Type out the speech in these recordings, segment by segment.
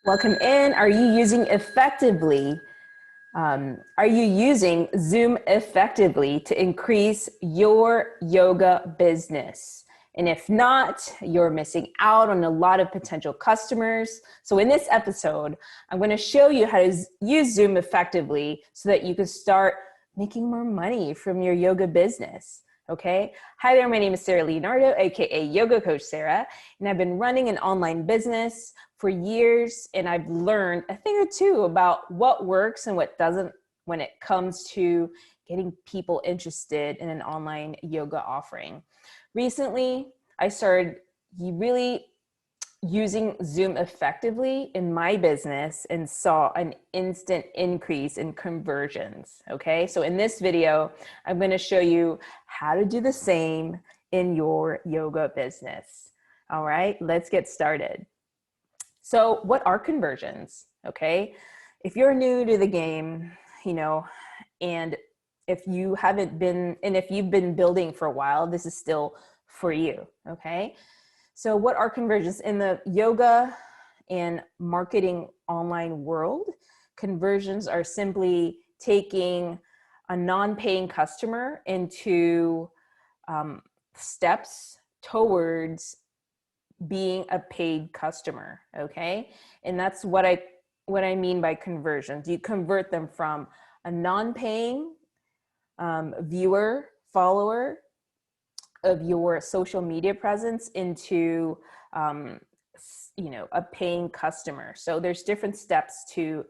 Welcome in. Are you using effectively? Are you using Zoom effectively to increase your yoga business? And if not, you're missing out on a lot of potential customers. So in this episode, I'm going to show you how to use Zoom effectively so that you can start making more money from your yoga business. Okay. Hi there. My name is Sarah Leonardo, aka Yoga Coach Sarah, and I've been running an online business for years, and I've learned a thing or two about what works and what doesn't when it comes to getting people interested in an online yoga offering. Recently, I started really using Zoom effectively in my business and saw an instant increase in conversions. Okay, so in this video, I'm going to show you how to do the same in your yoga business. All right, let's get started. So what are conversions? Okay, if you're new to the game, and if you've been building for a while, this is still for you. Okay, so what are conversions in the yoga and marketing online world? Conversions are simply taking a non-paying customer into steps towards being a paid customer. Okay, and that's what I mean by conversions. You convert them from a non-paying viewer, follower of your social media presence into a paying customer. So there's different steps to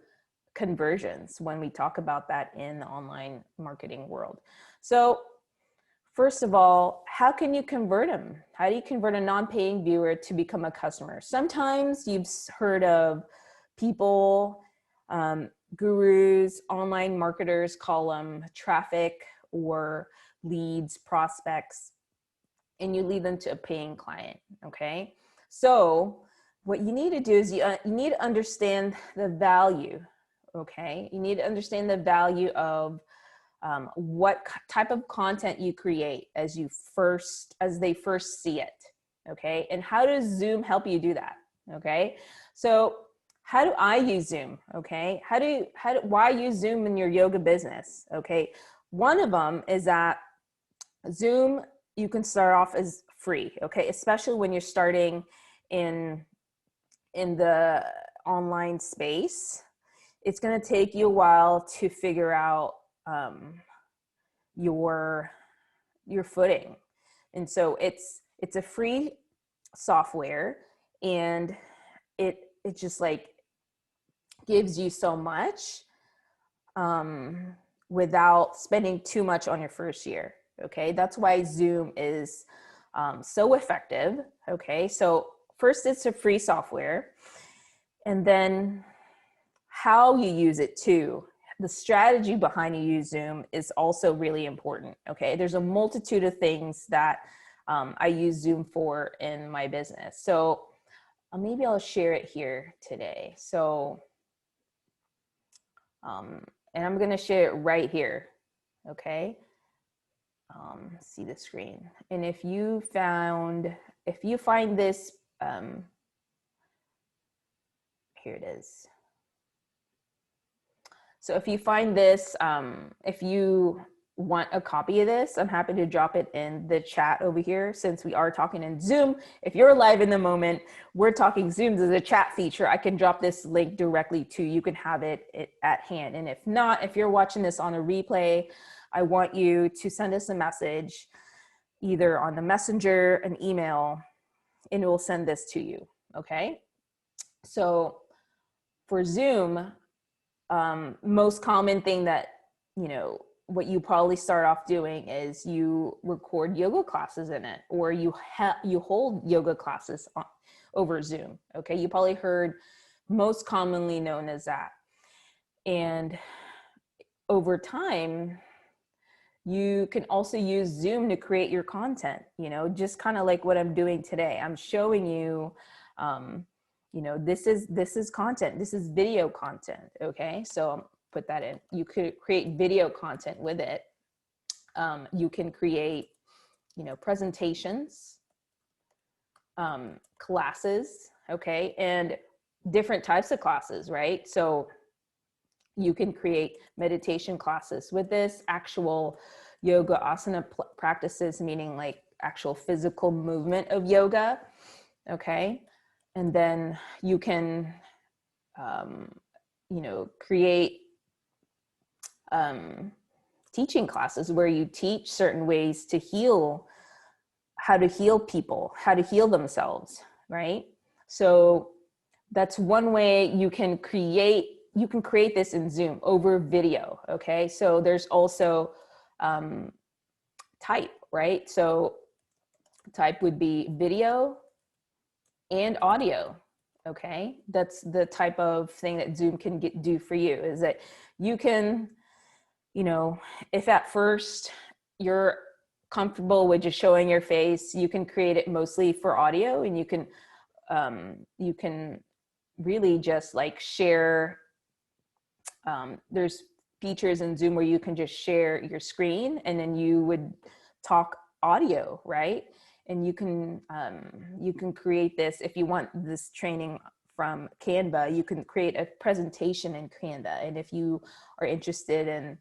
conversions when we talk about that in the online marketing world. So first of all, how can you convert them? How do you convert a non-paying viewer to become a customer? Sometimes you've heard of people, gurus, online marketers call them traffic or leads, prospects, and you lead them to a paying client. Okay, so what you need to do is you need to understand the value. Okay, you need to understand the value of what type of content you create as they first see it. Okay, and how does Zoom help you do that? Okay, so how do I use Zoom? Okay, why use Zoom in your yoga business? Okay, one of them is that Zoom, you can start off as free. Okay, especially when you're starting in the online space. It's going to take you a while to figure out your footing, and so it's a free software, and it just like gives you so much without spending too much on your first year. Okay, that's why Zoom is so effective. Okay, so first it's a free software, and then how you use it too. The strategy behind you use Zoom is also really important. Okay, there's a multitude of things that I use Zoom for in my business. So maybe I'll share it here today. So, and I'm going to share it right here. Okay. See the screen. And if you find this, here it is. So if you find this, if you want a copy of this, I'm happy to drop it in the chat over here, since we are talking in Zoom. If you're live in the moment, we're talking Zoom. There's a chat feature. I can drop this link directly to you. You can have it at hand. And if not, if you're watching this on a replay, I want you to send us a message, either on the messenger, an email, and we'll send this to you. Okay. So for Zoom, most common thing that, what you probably start off doing is you record yoga classes in it, or you hold yoga classes over Zoom. Okay. You probably heard most commonly known as that. And over time, you can also use Zoom to create your content, just kind of like what I'm doing today. I'm showing you, this is content. This is video content. Okay. So put that in. You could create video content with it. You can create, presentations, classes. Okay. And different types of classes, right? So you can create meditation classes with this, actual yoga asana practices, meaning like actual physical movement of yoga. Okay. And then you can, you know, create teaching classes where you teach certain ways to heal, how to heal people, how to heal themselves, right? So that's one way you can create this in Zoom over video. Okay. So there's also type, right? So type would be video and audio. Okay. That's the type of thing that Zoom can do for you, is that you can, you know, if at first you're comfortable with just showing your face, you can create it mostly for audio, and you can really just like share. There's features in Zoom where you can just share your screen, and then you would talk audio, right? And you can create this, if you want this training from Canva, you can create a presentation in Canva. And if you are interested in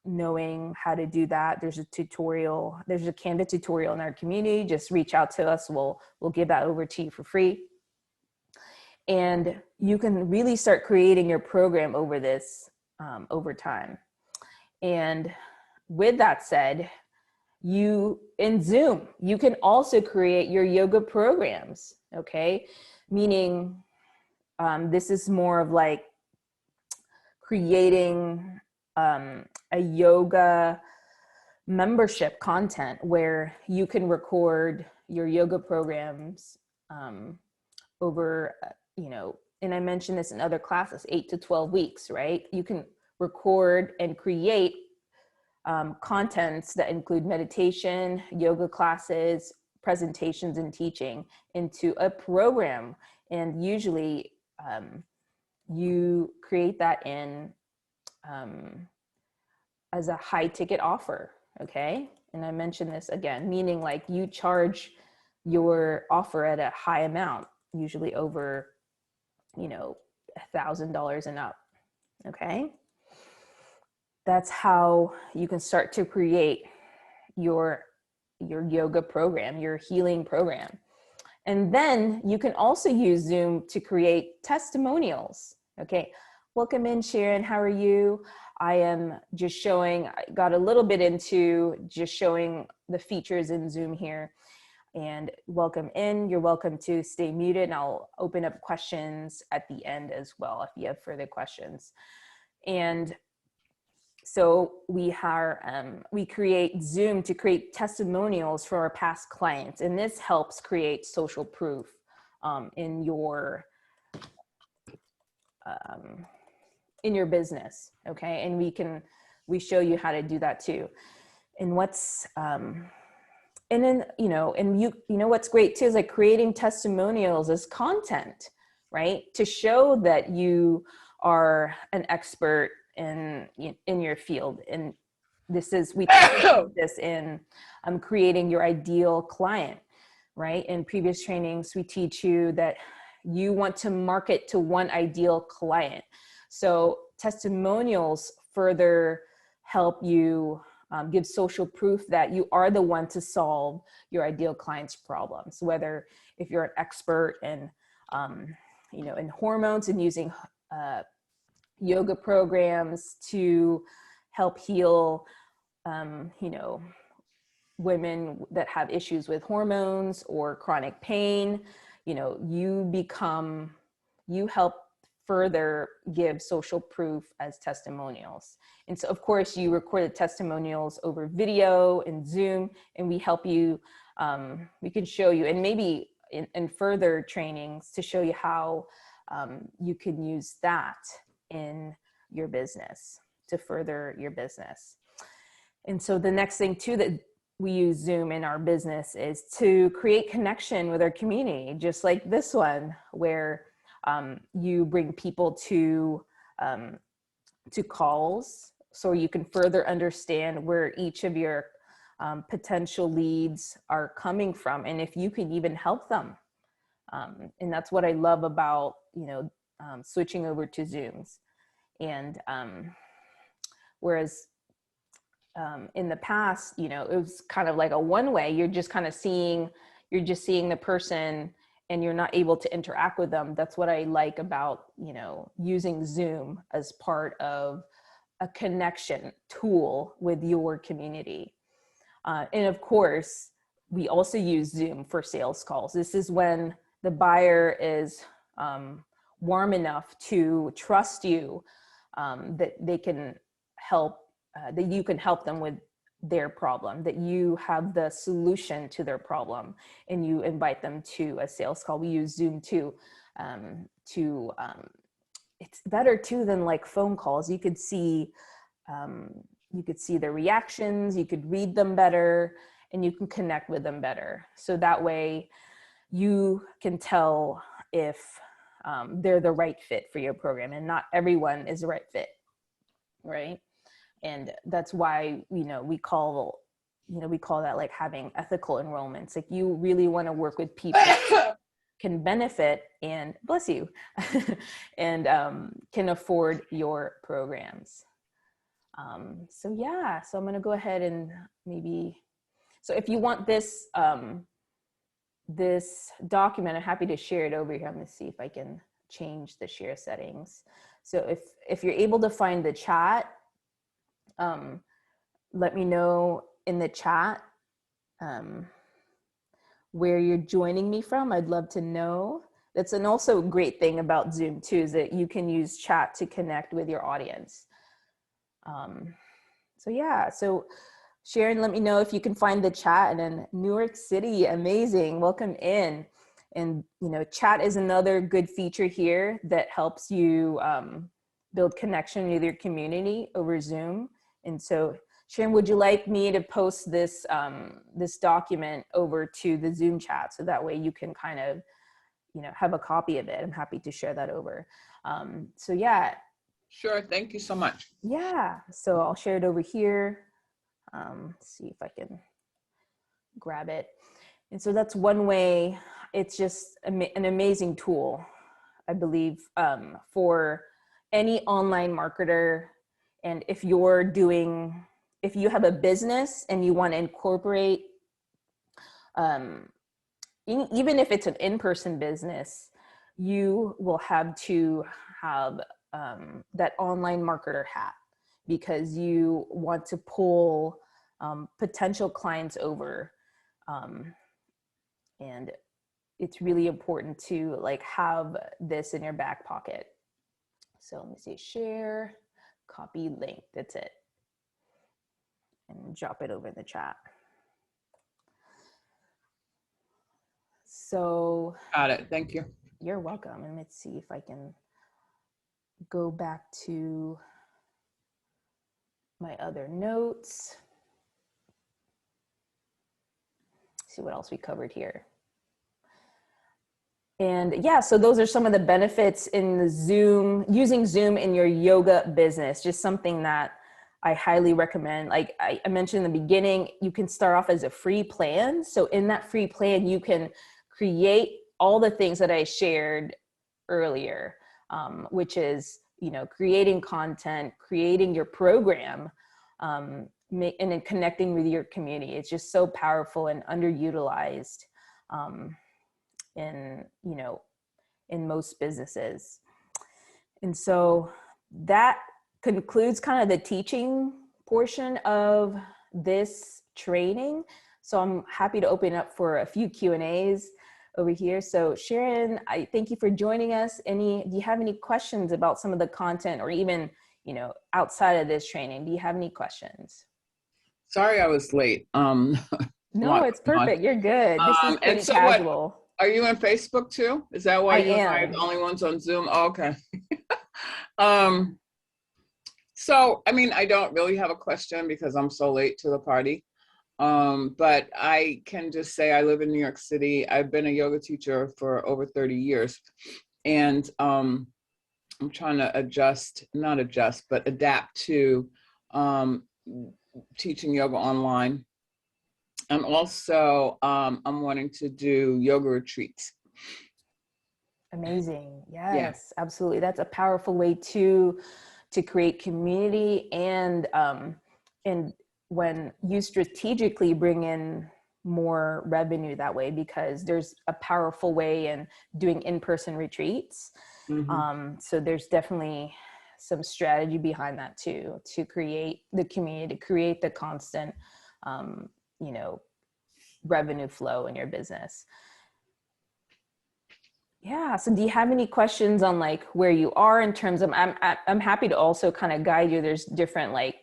knowing how to do that, there's a tutorial, there's a Canva tutorial in our community. Just reach out to us. We'll give that over to you for free. And you can really start creating your program over this over time. And with that said, in Zoom, you can also create your yoga programs, okay? Meaning this is more of like creating a yoga membership content where you can record your yoga programs over, you know, and I mentioned this in other classes, 8 to 12 weeks, right? You can record and create contents that include meditation, yoga classes, presentations, and teaching into a program. And usually you create that in as a high ticket offer, okay? And I mentioned this again, meaning like you charge your offer at a high amount, usually over, you know, $1,000 and up, okay? That's how you can start to create your yoga program, your healing program. And then you can also use Zoom to create testimonials. Okay, welcome in, Sharon. How are you? I am just showing, I got a little bit into just showing the features in Zoom here. And welcome in. You're welcome to stay muted, and I'll open up questions at the end as well if you have further questions. And so we create Zoom to create testimonials for our past clients, and this helps create social proof in your business. Okay, and we show you how to do that too. And what's and then you know what's great too is like creating testimonials as content, right? To show that you are an expert in your field. And this is, we this in creating your ideal client, right? In previous trainings, we teach you that you want to market to one ideal client. So testimonials further help you give social proof that you are the one to solve your ideal client's problems, whether if you're an expert in in hormones and using yoga programs to help heal, women that have issues with hormones or chronic pain. You help further give social proof as testimonials. And so of course you record the testimonials over video and Zoom, and we help you, we can show you, and maybe in further trainings to show you how you can use that in your business to further your business. And so the next thing too that we use Zoom in our business is to create connection with our community, just like this one, where you bring people to calls so you can further understand where each of your potential leads are coming from, and if you can even help them And that's what I love about, switching over to Zooms. And whereas in the past, it was kind of like a one-way. You're just seeing the person and you're not able to interact with them. That's what I like about, using Zoom as part of a connection tool with your community. And of course, we also use Zoom for sales calls. This is when the buyer is warm enough to trust you, that they can help, that you can help them with their problem, that you have the solution to their problem, and you invite them to a sales call. We use Zoom too, it's better too than like phone calls. You could see their reactions, you could read them better, and you can connect with them better. So that way you can tell if they're the right fit for your program, and not everyone is the right fit, right? And that's why, we call that like having ethical enrollments. Like, you really want to work with people can benefit and, bless you, and can afford your programs. So yeah, so I'm going to go ahead and so if you want this, this document, I'm happy to share it over here. I'm going to see if I can change the share settings. So if you're able to find the chat, let me know in the chat where you're joining me from. I'd love to know. That's an also great thing about Zoom too, is that you can use chat to connect with your audience. So yeah, so Sharon, let me know if you can find the chat. And then New York City, amazing, welcome in. And chat is another good feature here that helps you build connection with your community over Zoom. And so Sharon, would you like me to post this this document over to the Zoom chat, so that way you can kind of have a copy of it? I'm happy to share that over. So yeah. Sure, thank you so much. Yeah, so I'll share it over here. See if I can grab it. And so that's one way. It's just an amazing tool, I believe, for any online marketer. And if you have a business and you want to incorporate, even if it's an in-person business, you will have to have that online marketer hat, because you want to pull potential clients over. And it's really important to have this in your back pocket. So let me see, share, copy link, that's it. And drop it over in the chat. So. Got it, thank you. You're welcome. And let's see if I can go back to my other notes. See what else we covered here. And yeah, so those are some of the benefits in the Zoom, using Zoom in your yoga business, just something that I highly recommend. Like I mentioned in the beginning, you can start off as a free plan. So in that free plan, you can create all the things that I shared earlier, which is, creating content, creating your program, and then connecting with your community. It's just so powerful and underutilized in most businesses. And so that concludes kind of the teaching portion of this training. So I'm happy to open up for a few Q&As over here. So Sharon, I thank you for joining us. Do you have any questions about some of the content, or even, outside of this training? Do you have any questions? Sorry I was late. No, it's perfect. You're good. This is pretty so casual. Are you on Facebook too? Is that why you and I are the only ones on Zoom? Oh, okay. So, I mean, I don't really have a question because I'm so late to the party. But I can just say I live in New York City. I've been a yoga teacher for over 30 years. And I'm trying to adapt to teaching yoga online. And also, I'm wanting to do yoga retreats. Amazing. Yeah. Yes, absolutely. That's a powerful way to create community, and when you strategically bring in more revenue that way, because there's a powerful way in doing in-person retreats. Hmm. So there's definitely some strategy behind that too, to create the community, to create the constant, um, you know, revenue flow in your business. Yeah. So do you have any questions on like where you are in terms of, I'm happy to also kind of guide you. There's different like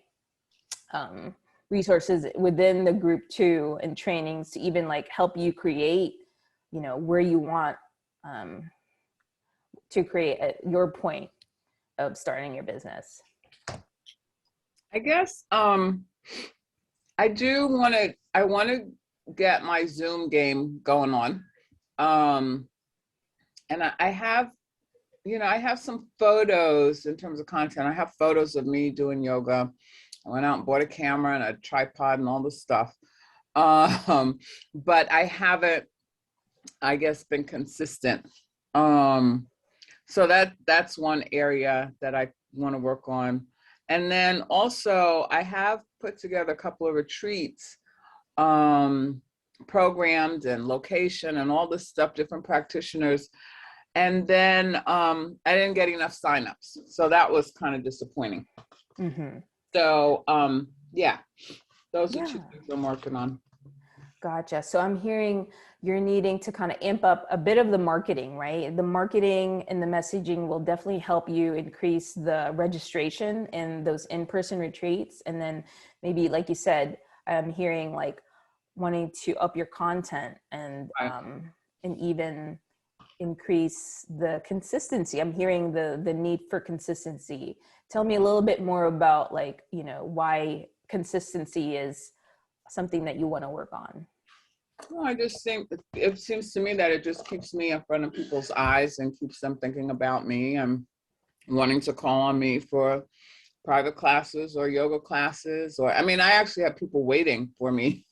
um, resources within the group too, and trainings to even like help you create, you know, where you want um, to create your point of starting your business. I guess I want to get my Zoom game going on. Um, and I have, I have some photos in terms of content. I have photos of me doing yoga. I went out and bought a camera and a tripod and all this stuff. Um, but I haven't, I guess, been consistent. Um, so that's one area that I want to work on. And then also I have put together a couple of retreats, um, programmed and location and all this stuff, different practitioners. And then I didn't get enough signups. So that was kind of disappointing. Mm-hmm. So yeah, those are two Yeah. things I'm working on. Gotcha. So I'm hearing you're needing to kind of amp up a bit of the marketing, right? The marketing and the messaging will definitely help you increase the registration in those in-person retreats. And then maybe, like you said, I'm hearing like wanting to up your content Right. and even increase the consistency. I'm hearing the need for consistency. Tell me a little bit more about like, you know, why consistency is something that you want to work on. Well, I just think it seems to me that it just keeps me in front of people's eyes and keeps them thinking about me and wanting to call on me for private classes or yoga classes. Or I mean, I actually have people waiting for me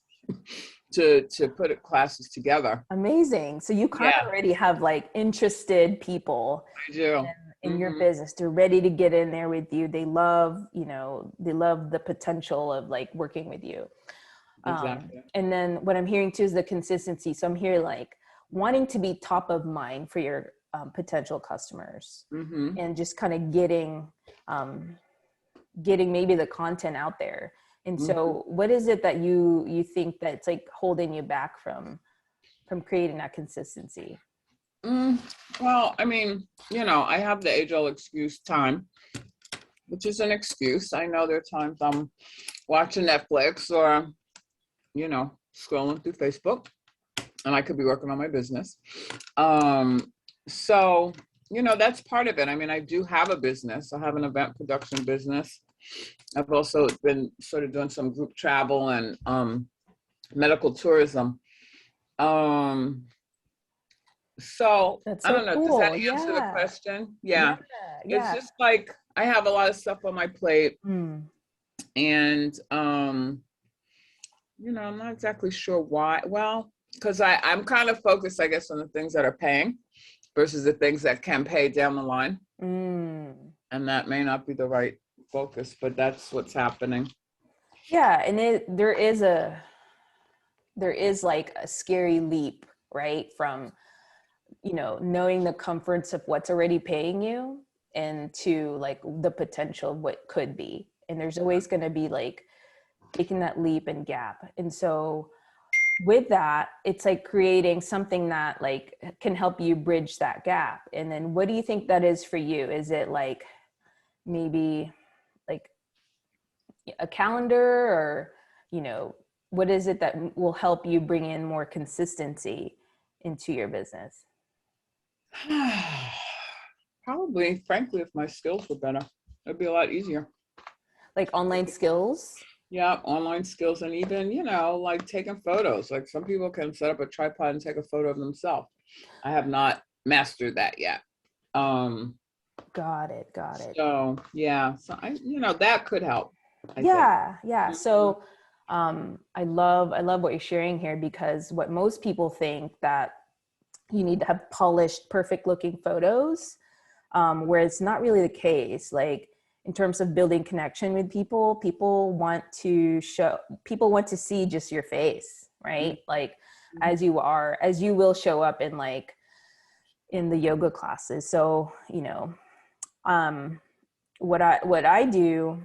to put classes together. Amazing. So you kind Yeah, of already have like interested people I do. in your Hmm. business. They're ready to get in there with you. They love, you know, they love the potential of like working with you. Exactly. And then what I'm hearing too is the consistency. So I'm here like wanting to be top of mind for your potential customers, Hmm. and just kind of um, getting maybe the content out there. And Hmm. so what is it that you think that's like holding you back from creating that consistency? Mm, well, I mean, I have the age-old excuse time, which is an excuse. I know there are times I'm watching Netflix or, scrolling through Facebook, and I could be working on my business. So, that's part of it. I mean, I do have a business. I have an event production business. I've also been sort of doing some group travel and medical tourism. Um, so That's I so don't know. Does that cool. answer the Yeah. question? Yeah. Yeah. It's Yeah. just like I have a lot of stuff on my plate, Mm. and I'm not exactly sure why. Well, because I'm kind of focused, I guess, on the things that are paying versus the things that can pay down the line. Mm. And that may not be the right focus, but that's what's happening. Yeah. And there is like a scary leap, right? From, you know, knowing the comforts of what's already paying you and to like the potential of what could be. And there's always going to be like taking that leap and gap. And so with that, it's like creating something that like can help you bridge that gap. And then what do you think that is for you? Is it like maybe like a calendar, or, you know, what is it that will help you bring in more consistency into your business? Probably, frankly, if my skills were better, it'd be a lot easier. Like online skills? Yeah, online skills, and even, like taking photos. Like some people can set up a tripod and take a photo of themselves. I have not mastered that yet. Um, Got it. Got it. so yeah, so that could help, I think. Yeah. Yeah. Mhm. So I love what you're sharing here, because what most people think that you need to have polished, perfect looking photos, where it's not really the case. Like in terms of building connection with people, people want to see just your face, right? Like as you are, as you will show up in like in the yoga classes. So, you know, what I do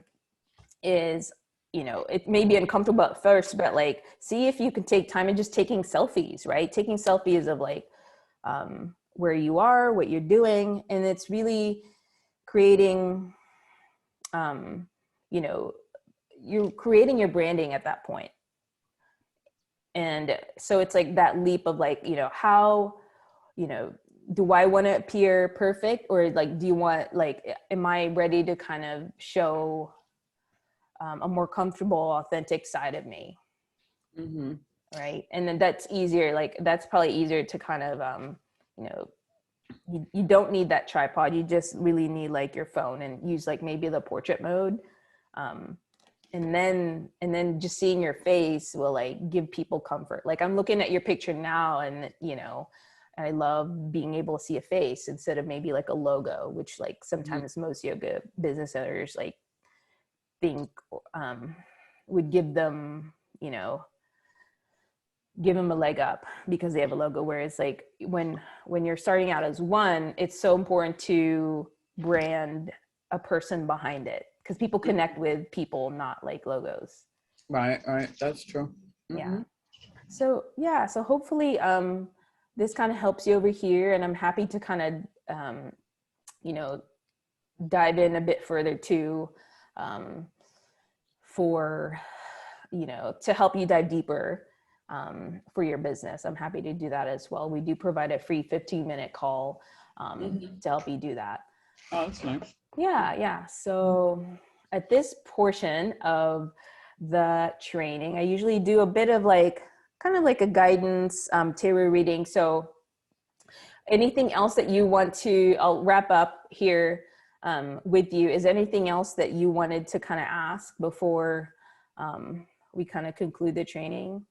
is, you know, it may be uncomfortable at first, but like see if you can take time and just taking selfies, right? Taking selfies of like where you are, what you're doing, and it's really creating, you know, you're creating your branding at that point. And so it's like that leap of like, you know, how, you know, do I want to appear perfect, or like, do you want, like, am I ready to kind of show a more comfortable, authentic side of me? Mm-hmm. Right. And then that's easier. Like that's probably easier to kind of, you know, you don't need that tripod. You just really need like your phone and use like maybe the portrait mode. And then just seeing your face will like give people comfort. Like I'm looking at your picture now, and you know, I love being able to see a face instead of maybe like a logo, which like sometimes most yoga business owners like think would give them, you know, give them a leg up because they have a logo. Whereas like when you're starting out as one, it's so important to brand a person behind it, because people connect with people, not like logos. Right, right. That's true. Yeah. Mm-hmm. So yeah, so hopefully this kind of helps you over here, and I'm happy to kind of you know, dive in a bit further too, for, you know, to help you dive deeper for your business. I'm happy to do that as well. We do provide a free 15-minute call to help you do that. Oh, that's nice. Yeah, yeah. So at this portion of the training, I usually do a bit of like, kind of like a guidance tarot reading. So anything else that you want to, I'll wrap up here with you. Is anything else that you wanted to kind of ask before we kind of conclude the training?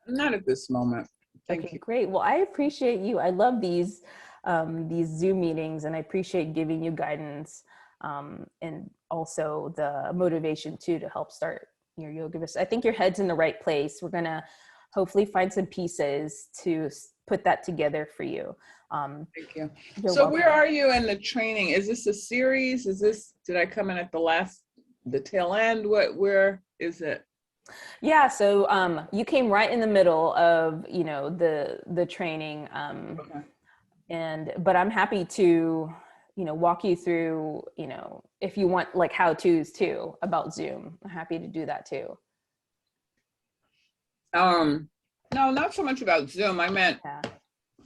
Not at this moment. Thank Okay, you. great. Well, I appreciate you. I love these Zoom meetings, and I appreciate giving you guidance and also the motivation too to help start your yoga business. I think your head's in the right place. We're gonna hopefully find some pieces to put that together for you. Thank you. You're So welcome. where are you in the training? Is this a series? Did I come in at the tail end? Where is it? Yeah, so you came right in the middle of, you know, the training, Okay. but I'm happy to, you know, walk you through, you know, if you want like how-tos too about Zoom. I'm happy to do that too. No, not so much about Zoom. I meant, Yeah,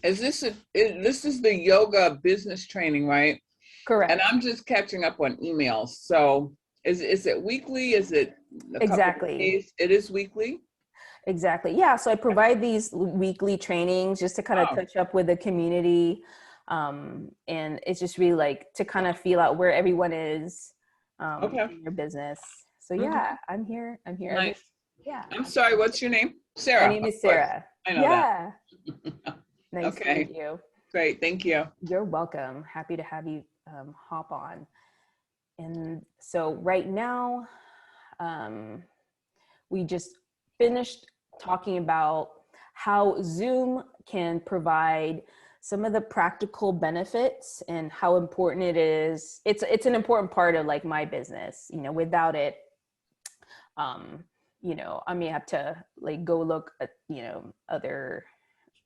this is the yoga business training, right? And correct. I'm just catching up on emails. So is it weekly? Is it a couple of Exactly. days? It is weekly? Exactly. Yeah. So I provide these weekly trainings just to kind of Oh, touch up with the community. And it's just really like to kind of feel out where everyone is okay. in your business. So Mhm. yeah, I'm here. I'm here every, Nice. yeah. I'm sorry, what's your name? My Sarah, name of is course. Sarah. I know that. Yeah. Nice to meet Okay, you. great. Thank you. You're welcome. Happy to have you hop on. And so right now, um, we just finished talking about how Zoom can provide some of the practical benefits and how important it is. It's an important part of like my business. You know, without it, you know, I may have to like go look at, you know, other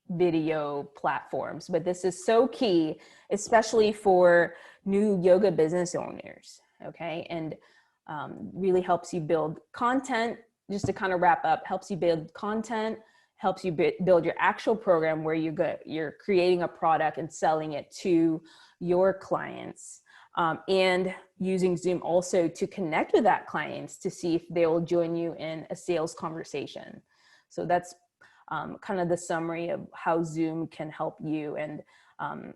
video platforms, but this is so key, especially for new yoga business owners. Okay. And really helps you build content. Just to kind of wrap up, helps you build content, helps you build your actual program where you're creating a product and selling it to your clients. And using Zoom also to connect with that clients to see if they will join you in a sales conversation. So that's kind of the summary of how Zoom can help you. And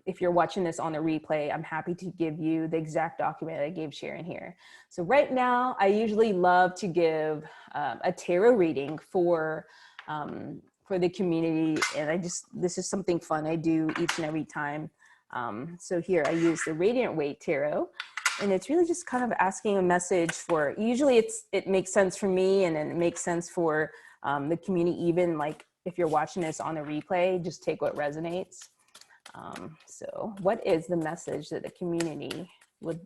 if you're watching this on the replay, I'm happy to give you the exact document I gave Sharon here. So right now, I usually love to give a tarot reading for for the community. And this is something fun I do each and every time. So here I use the Radiant Weight Tarot, and it's really just kind of asking a message for, usually it makes sense for me, and then it makes sense for the community, even like if you're watching this on a replay, just take what resonates. So what is the message that the community would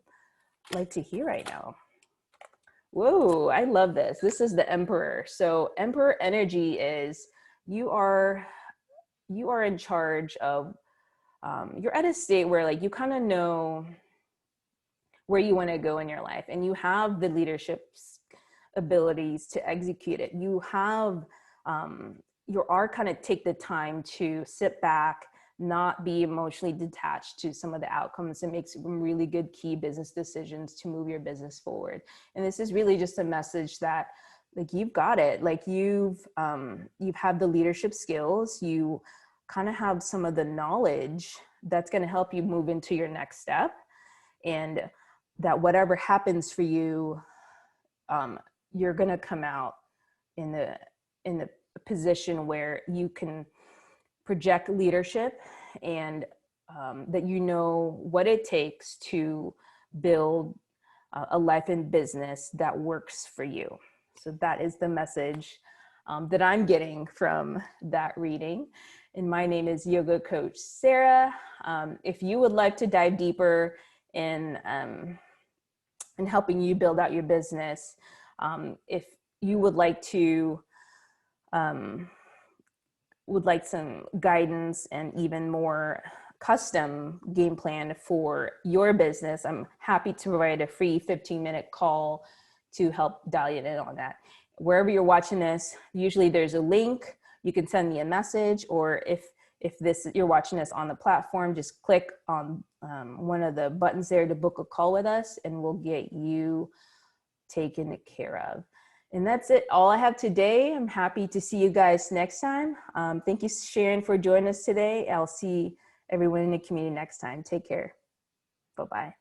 like to hear right now? Whoa, I love this. This is the Emperor. So Emperor energy is you are in charge of, you're at a state where like you kind of know where you want to go in your life, and you have the leadership abilities to execute it. You have, you are kind of take the time to sit back, not be emotionally detached to some of the outcomes, and make some really good key business decisions to move your business forward. And this is really just a message that like you've got it, like you've had the leadership skills, you kind of have some of the knowledge that's going to help you move into your next step, and that whatever happens for you, you're going to come out in the position where you can project leadership, and that you know what it takes to build a life and business that works for you. So that is the message that I'm getting from that reading. And my name is Yoga Coach Sarah. If you would like to dive deeper in helping you build out your business, if you would like to would like some guidance and even more custom game plan for your business, I'm happy to provide a free 15-minute call to help dial you in on that. Wherever you're watching this, usually there's a link. You can send me a message, or if you're watching this on the platform, just click on one of the buttons there to book a call with us, and we'll get you taken care of. And that's it, all I have today. I'm happy to see you guys next time. Thank you, Sharon, for joining us today. I'll see everyone in the community next time. Take care. Bye-bye.